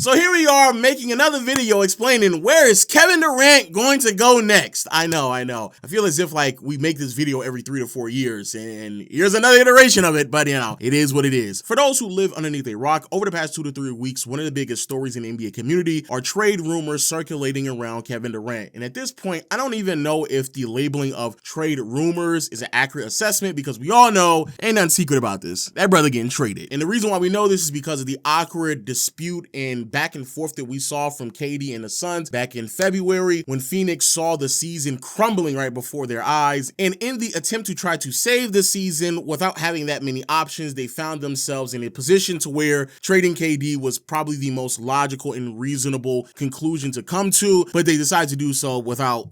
So here we are making another video explaining where is Kevin Durant going to go next. I know. I feel as if like we make this video every 3 to 4 years and here's another iteration of it, but you know, it is what it is. For those who live underneath a rock, over the past 2 to 3 weeks, one of the biggest stories in the NBA community are trade rumors circulating around Kevin Durant. And at this point, I don't even know if the labeling of trade rumors is an accurate assessment because we all know ain't nothing secret about this. That brother getting traded. And the reason why we know this is because of the awkward dispute and back and forth that we saw from KD and the Suns back in February when Phoenix saw the season crumbling right before their eyes. And in the attempt to try to save the season without having that many options, they found themselves in a position to where trading KD was probably the most logical and reasonable conclusion to come to, but they decided to do so without,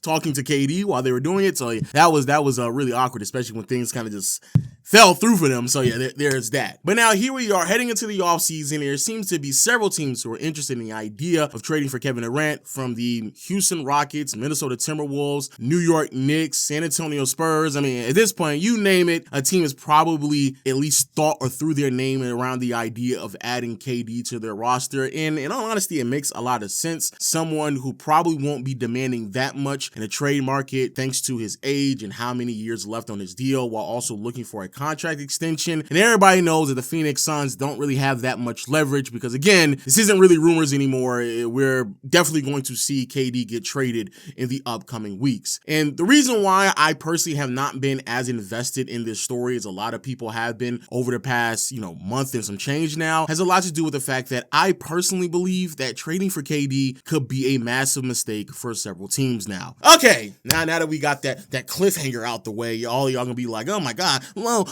talking to KD while they were doing it. So that was really awkward, especially when things kind of just fell through for them. So yeah, there's that. But now here we are heading into the offseason. There seems to be several teams who are interested in the idea of trading for Kevin Durant, from the Houston Rockets, Minnesota Timberwolves, New York Knicks, San Antonio Spurs. I mean, at this point, you name it, a team has probably at least thought or threw their name around the idea of adding KD to their roster. And in all honesty, it makes a lot of sense. Someone who probably won't be demanding that much in a trade market thanks to his age and how many years left on his deal, while also looking for a contract extension. And everybody knows that the Phoenix Suns don't really have that much leverage because, again, this isn't really rumors anymore. We're definitely going to see KD get traded in the upcoming weeks. And the reason why I personally have not been as invested in this story as a lot of people have been over the past, month and some change now has a lot to do with the fact that I personally believe that trading for KD could be a massive mistake for several teams now. Okay, now that we got that cliffhanger out the way, all y'all gonna be like, oh my God, whoa,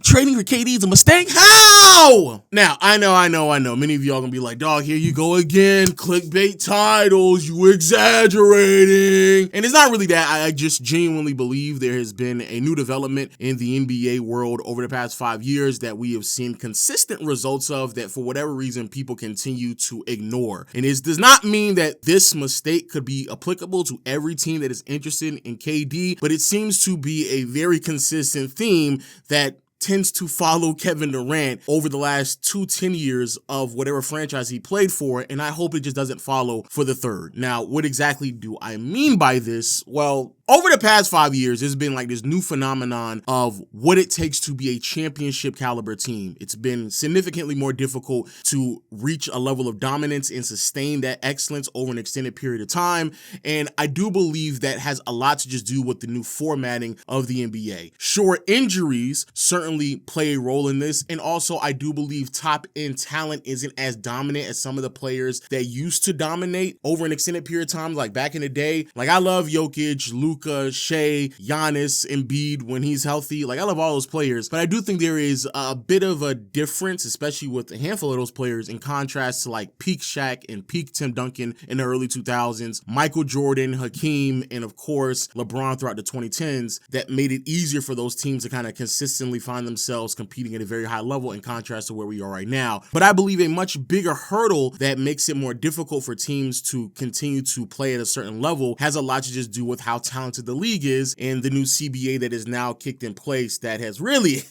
trading for KD is a mistake? How? Now, I know. Many of y'all gonna be like, dog, here you go again, clickbait titles, you exaggerating. And it's not really that. I just genuinely believe there has been a new development in the NBA world over the past 5 years that we have seen consistent results of that for whatever reason people continue to ignore. And it does not mean that this mistake could be applicable to every team that is interested in KD, but it seems to be a very consistent theme that tends to follow Kevin Durant over the last 10 years of whatever franchise he played for, and I hope it just doesn't follow for the third. Now, what exactly do I mean by this? Well, over the past 5 years, there's been like this new phenomenon of what it takes to be a championship caliber team. It's been significantly more difficult to reach a level of dominance and sustain that excellence over an extended period of time. And I do believe that has a lot to just do with the new formatting of the NBA. Sure, injuries certainly play a role in this. And also, I do believe top end talent isn't as dominant as some of the players that used to dominate over an extended period of time. Like back in the day, like I love Jokic, Luka, Shea, Giannis, Embiid when he's healthy. Like I love all those players, but I do think there is a bit of a difference, especially with a handful of those players in contrast to like peak Shaq and peak Tim Duncan in the early 2000s, Michael Jordan, Hakeem, and of course LeBron throughout the 2010s, that made it easier for those teams to kind of consistently find themselves competing at a very high level in contrast to where we are right now. But I believe a much bigger hurdle that makes it more difficult for teams to continue to play at a certain level has a lot to just do with how talented the league is and the new CBA that is now kicked in place that has really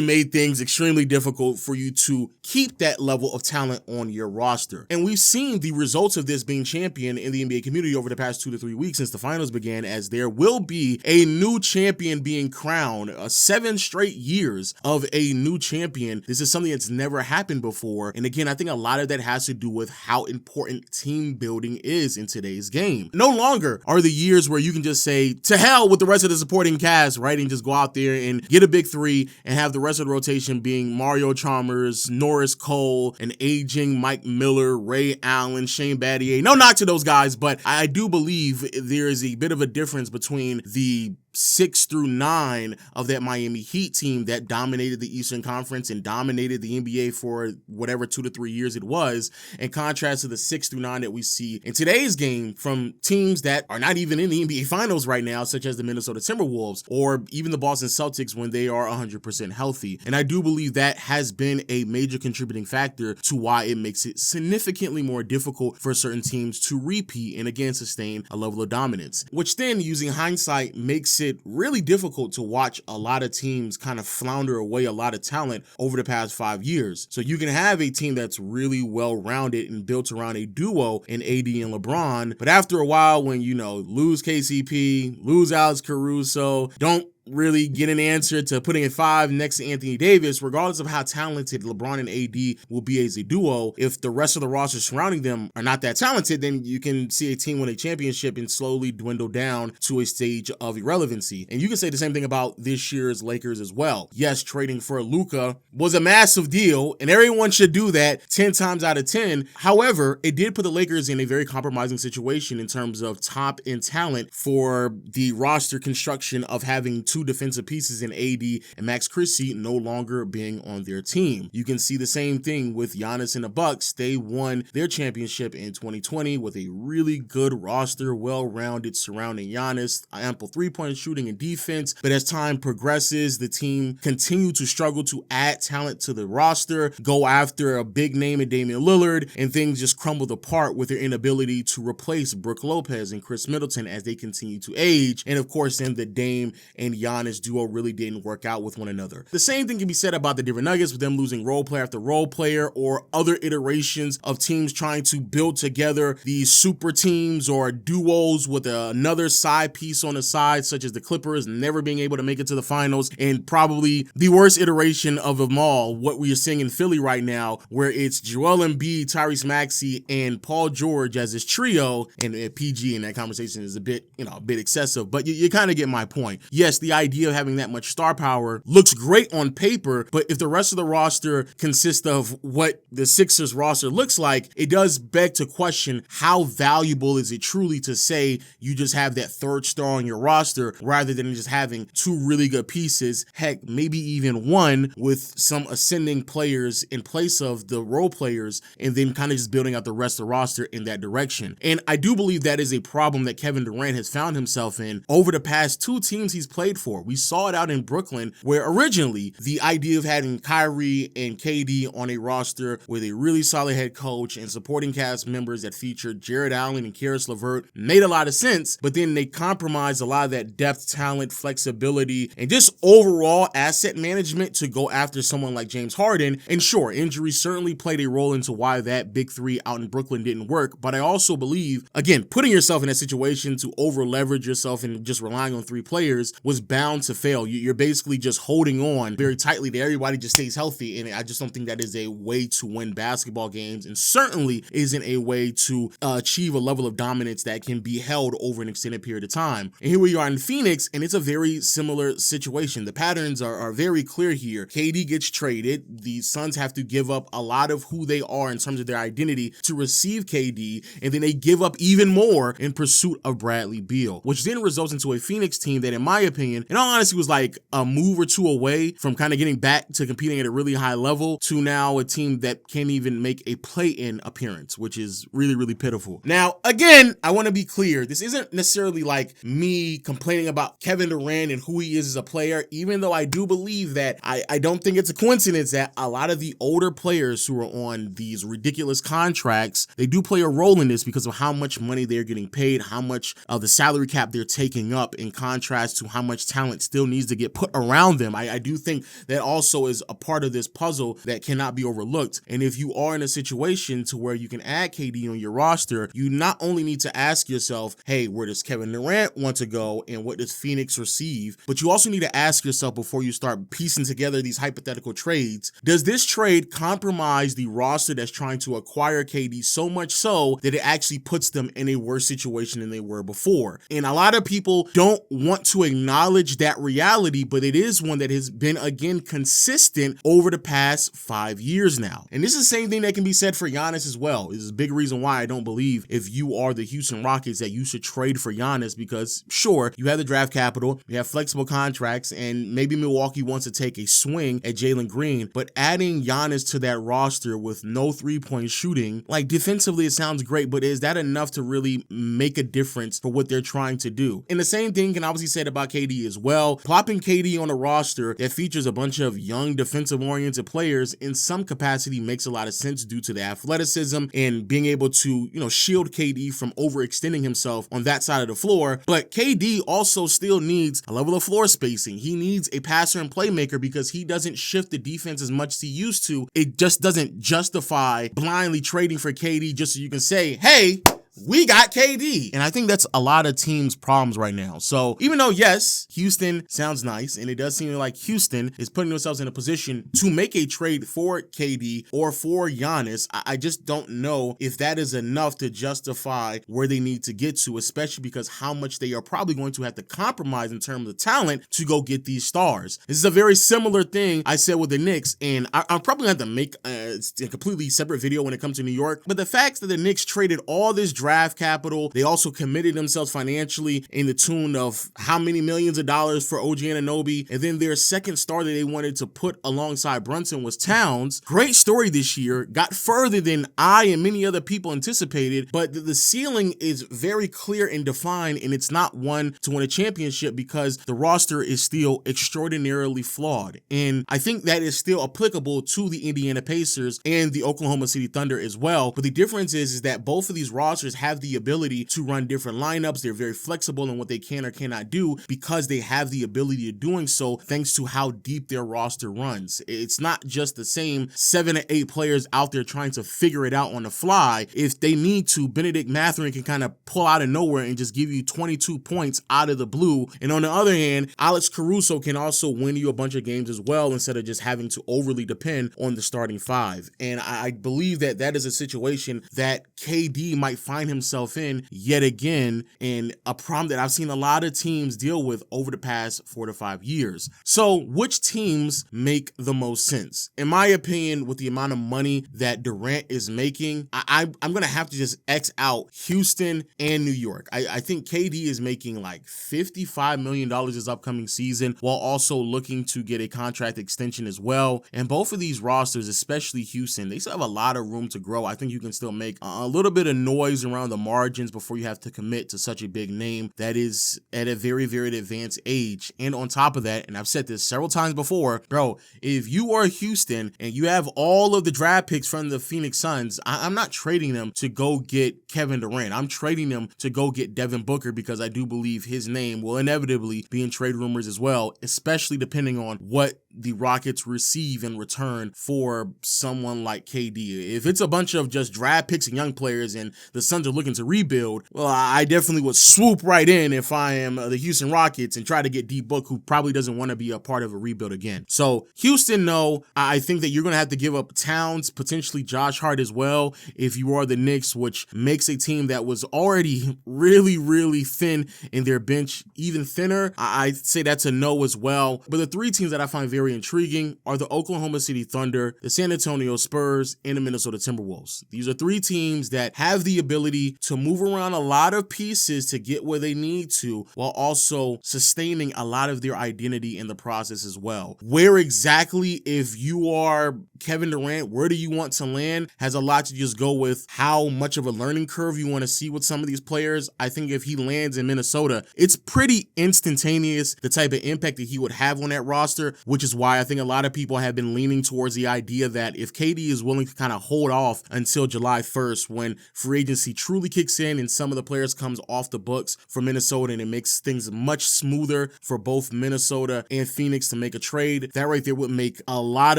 made things extremely difficult for you to keep that level of talent on your roster. And we've seen the results of this being championed in the NBA community over the past 2 to 3 weeks since the finals began, as there will be a new champion being crowned, 7 straight years of a new champion. This is something that's never happened before. And again, I think a lot of that has to do with how important team building is in today's game. No longer are the years where you can just say, to hell with the rest of the supporting cast, right? And just go out there and get a big three and have the rest of the rotation being Mario Chalmers, Norris Cole, an aging Mike Miller, Ray Allen, Shane Battier. No knock to those guys, but I do believe there is a bit of a difference between the 6 through 9 of that Miami Heat team that dominated the Eastern Conference and dominated the NBA for whatever 2 to 3 years it was, in contrast to the 6 through 9 that we see in today's game from teams that are not even in the NBA Finals right now, such as the Minnesota Timberwolves or even the Boston Celtics when they are 100% healthy. And I do believe that has been a major contributing factor to why it makes it significantly more difficult for certain teams to repeat and again sustain a level of dominance, which then, using hindsight, makes it it really difficult to watch a lot of teams kind of flounder away a lot of talent over the past 5 years. So you can have a team that's really well-rounded and built around a duo in AD and LeBron, but after a while, when you lose KCP, lose Alex Caruso, don't really get an answer to putting a 5 next to Anthony Davis, regardless of how talented LeBron and AD will be as a duo, if the rest of the roster surrounding them are not that talented, then you can see a team win a championship and slowly dwindle down to a stage of irrelevancy. And you can say the same thing about this year's Lakers as well. Yes, trading for Luka was a massive deal, and everyone should do that 10 times out of 10. However, it did put the Lakers in a very compromising situation in terms of top-end talent for the roster construction of having two defensive pieces in AD and Max Christie no longer being on their team. You can see the same thing with Giannis and the Bucks. They won their championship in 2020 with a really good roster, well-rounded surrounding Giannis, ample three-point shooting and defense. But as time progresses, the team continued to struggle to add talent to the roster, go after a big name in Damian Lillard, and things just crumbled apart with their inability to replace Brook Lopez and Chris Middleton as they continue to age. And of course, then the Dame and Giannis duo really didn't work out with one another. The same thing can be said about the Denver Nuggets with them losing role player after role player, or other iterations of teams trying to build together these super teams or duos with another side piece on the side, such as the Clippers never being able to make it to the finals, and probably the worst iteration of them all, what we are seeing in Philly right now, where it's Joel Embiid, Tyrese Maxey, and Paul George as this trio, and PG in that conversation is a bit excessive, but you kind of get my point. Yes, the idea of having that much star power looks great on paper, but if the rest of the roster consists of what the Sixers roster looks like, it does beg to question how valuable is it truly to say you just have that third star on your roster rather than just having two really good pieces, heck, maybe even one with some ascending players in place of the role players, and then kind of just building out the rest of the roster in that direction. And I do believe that is a problem that Kevin Durant has found himself in over the past two teams he's played for. We saw it out in Brooklyn, where originally the idea of having Kyrie and KD on a roster with a really solid head coach and supporting cast members that featured Jared Allen and Karis LeVert made a lot of sense, but then they compromised a lot of that depth, talent, flexibility, and just overall asset management to go after someone like James Harden. And sure, injuries certainly played a role into why that big three out in Brooklyn didn't work, but I also believe, again, putting yourself in that situation to over leverage yourself and just relying on three players was bound to fail. You're basically just holding on very tightly to everybody just stays healthy, and I just don't think that is a way to win basketball games, and certainly isn't a way to achieve a level of dominance that can be held over an extended period of time. And here we are in Phoenix, and it's a very similar situation. The patterns are very clear here. KD gets traded. The Suns have to give up a lot of who they are in terms of their identity to receive KD, and then they give up even more in pursuit of Bradley Beal, which then results into a Phoenix team that, in my opinion, in all honesty, was like a move or two away from kind of getting back to competing at a really high level, to now a team that can't even make a play-in appearance, which is really, really pitiful. Now, again, I want to be clear. This isn't necessarily like me complaining about Kevin Durant and who he is as a player, even though I do believe that I don't think it's a coincidence that a lot of the older players who are on these ridiculous contracts, they do play a role in this because of how much money they're getting paid, how much of the salary cap they're taking up, in contrast to how much talent still needs to get put around them. I do think that also is a part of this puzzle that cannot be overlooked. And if you are in a situation to where you can add KD on your roster, you not only need to ask yourself, hey, where does Kevin Durant want to go and what does Phoenix receive? But you also need to ask yourself, before you start piecing together these hypothetical trades, does this trade compromise the roster that's trying to acquire KD so much so that it actually puts them in a worse situation than they were before? And a lot of people don't want to acknowledge that reality, but it is one that has been, again, consistent over the past 5 years now. And this is the same thing that can be said for Giannis as well. This is a big reason why I don't believe, if you are the Houston Rockets, that you should trade for Giannis, because sure, you have the draft capital, you have flexible contracts, and maybe Milwaukee wants to take a swing at Jalen Green, but adding Giannis to that roster with no three-point shooting, like defensively it sounds great, but is that enough to really make a difference for what they're trying to do? And the same thing can obviously be said about KD as well. Plopping KD on a roster that features a bunch of young defensive-oriented players in some capacity makes a lot of sense due to the athleticism and being able to, shield KD from overextending himself on that side of the floor. But KD also still needs a level of floor spacing. He needs a passer and playmaker because he doesn't shift the defense as much as he used to. It just doesn't justify blindly trading for KD just so you can say, hey, we got KD. And I think that's a lot of teams' problems right now. So even though, yes, Houston sounds nice, and it does seem like Houston is putting themselves in a position to make a trade for KD or for Giannis, I just don't know if that is enough to justify where they need to get to, especially because how much they are probably going to have to compromise in terms of talent to go get these stars. This is a very similar thing I said with the Knicks, and I'm probably going to have to make a completely separate video when it comes to New York. But the fact that the Knicks traded all this draft capital, they also committed themselves financially in the tune of how many millions of dollars for OG Anunoby, and then their second star that they wanted to put alongside Brunson was Towns. Great story this year, got further than I and many other people anticipated, but the ceiling is very clear and defined, and it's not one to win a championship because the roster is still extraordinarily flawed. And I think that is still applicable to the Indiana Pacers and the Oklahoma City Thunder as well. But the difference is that both of these rosters have the ability to run different lineups. They're very flexible in what they can or cannot do because they have the ability of doing so thanks to how deep their roster runs. It's not just the same 7 to 8 players out there trying to figure it out on the fly. If they need to, Benedict Mathurin can kind of pull out of nowhere and just give you 22 points out of the blue. And on the other hand, Alex Caruso can also win you a bunch of games as well instead of just having to overly depend on the starting five. And I believe that that is a situation that KD might find himself in yet again, and a problem that I've seen a lot of teams deal with over the past 4 to 5 years. So which teams make the most sense? In my opinion, with the amount of money that Durant is making, I'm going to have to just X out Houston and New York. I think KD is making like $55 million this upcoming season while also looking to get a contract extension as well. And both of these rosters, especially Houston, they still have a lot of room to grow. I think you can still make a little bit of noise around the margins before you have to commit to such a big name that is at a very, very advanced age. And on top of that, and I've said this several times before, bro, if you are Houston and you have all of the draft picks from the Phoenix Suns, I'm not trading them to go get Kevin Durant. I'm trading them to go get Devin Booker because I do believe his name will inevitably be in trade rumors as well, especially depending on what the Rockets receive in return for someone like KD. If it's a bunch of just draft picks and young players and the Suns are looking to rebuild, well, I definitely would swoop right in if I am the Houston Rockets and try to get D-Book, who probably doesn't want to be a part of a rebuild again. So Houston, no, I think that you're going to have to give up Towns, potentially Josh Hart as well, if you are the Knicks, which makes a team that was already really, really thin in their bench even thinner. I'd say that's a no as well. But the three teams that I find very intriguing are the Oklahoma City Thunder, the San Antonio Spurs, and the Minnesota Timberwolves. These are three teams that have the ability to move around a lot of pieces to get where they need to, while also sustaining a lot of their identity in the process as well. Where exactly, if you are Kevin Durant, where do you want to land has a lot to just go with how much of a learning curve you want to see with some of these players. I think if he lands in Minnesota, it's pretty instantaneous, the type of impact that he would have on that roster, which is why I think a lot of people have been leaning towards the idea that if KD is willing to kind of hold off until July 1st, when free agency truly kicks in and some of the players comes off the books for Minnesota, and it makes things much smoother for both Minnesota and Phoenix to make a trade, that right there would make a lot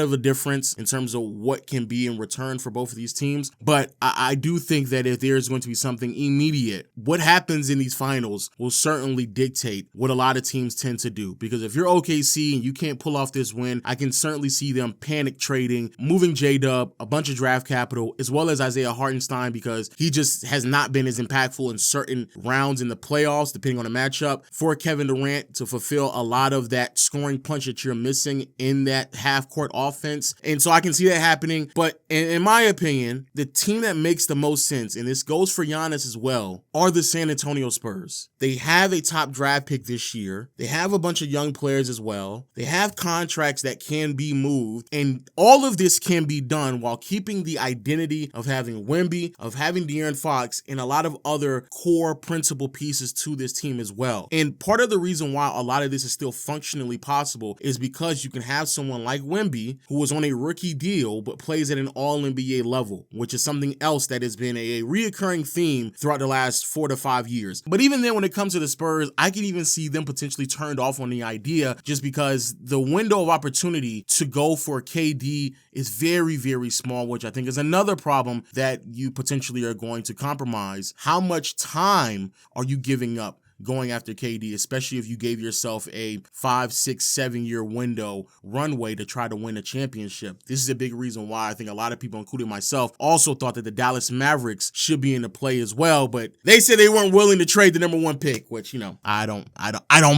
of a difference in terms of what can be in return for both of these teams. But I do think that if there's going to be something immediate, what happens in these finals will certainly dictate what a lot of teams tend to do. Because if you're OKC and you can't pull off this win, I can certainly see them panic trading, moving J-Dub, a bunch of draft capital, as well as Isaiah Hartenstein, because he just has not been as impactful in certain rounds in the playoffs, depending on the matchup, for Kevin Durant to fulfill a lot of that scoring punch that you're missing in that half-court offense. And so I can see that happening. But in my opinion, the team that makes the most sense, and this goes for Giannis as well, are the San Antonio Spurs. They have a top draft pick this year. They have a bunch of young players as well. They have contracts contracts that can be moved, and all of this can be done while keeping the identity of having Wemby, of having De'Aaron Fox, and a lot of other core principal pieces to this team as well. And part of the reason why a lot of this is still functionally possible is because you can have someone like Wemby, who was on a rookie deal but plays at an all-NBA level, which is something else that has been a reoccurring theme throughout the last 4 to 5 years. But even then, when it comes to the Spurs, I can even see them potentially turned off on the idea just because the window of opportunity to go for KD is very, very small, which I think is another problem that you potentially are going to compromise. How much time are you giving up going after KD, especially if you gave yourself a 5, 6, 7-year window runway to try to win a championship? This is a big reason why I think a lot of people, including myself, also thought that the Dallas Mavericks should be in the play as well, but they said they weren't willing to trade the #1 pick, which, I don't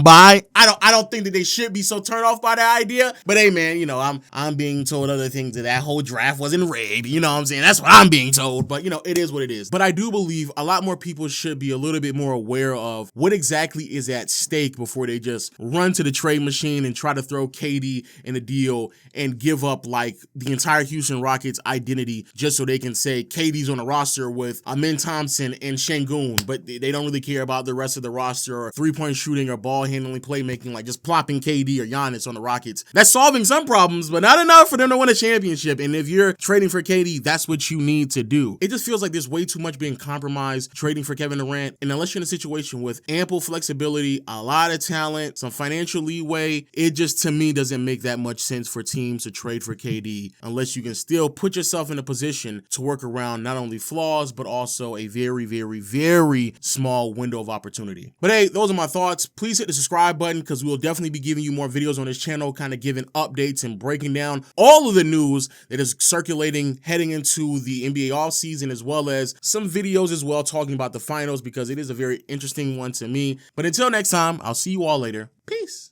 buy. I don't think that they should be so turned off by that idea. But hey, man, I'm being told other things, that whole draft wasn't rigged. You know what I'm saying? That's what I'm being told. But it is what it is. But I do believe a lot more people should be a little bit more aware of what exactly is at stake before they just run to the trade machine and try to throw KD in a deal and give up like the entire Houston Rockets identity just so they can say KD's on a roster with Amin Thompson and Şengün, but they don't really care about the rest of the roster or three-point shooting or ball handling, playmaking, like just plopping KD or Giannis on the Rockets. That's solving some problems, but not enough for them to win a championship. And if you're trading for KD, that's what you need to do. It just feels like there's way too much being compromised trading for Kevin Durant. And unless you're in a situation with ample flexibility, a lot of talent, some financial leeway, it just, to me, doesn't make that much sense for teams to trade for KD unless you can still put yourself in a position to work around not only flaws, but also a very, very, very small window of opportunity. But hey, those are my thoughts. Please hit the subscribe button because we will definitely be giving you more videos on this channel, kind of giving updates and breaking down all of the news that is circulating heading into the NBA offseason, as well as some videos as well talking about the finals because it is a very interesting one to me. But until next time, I'll see you all later. Peace.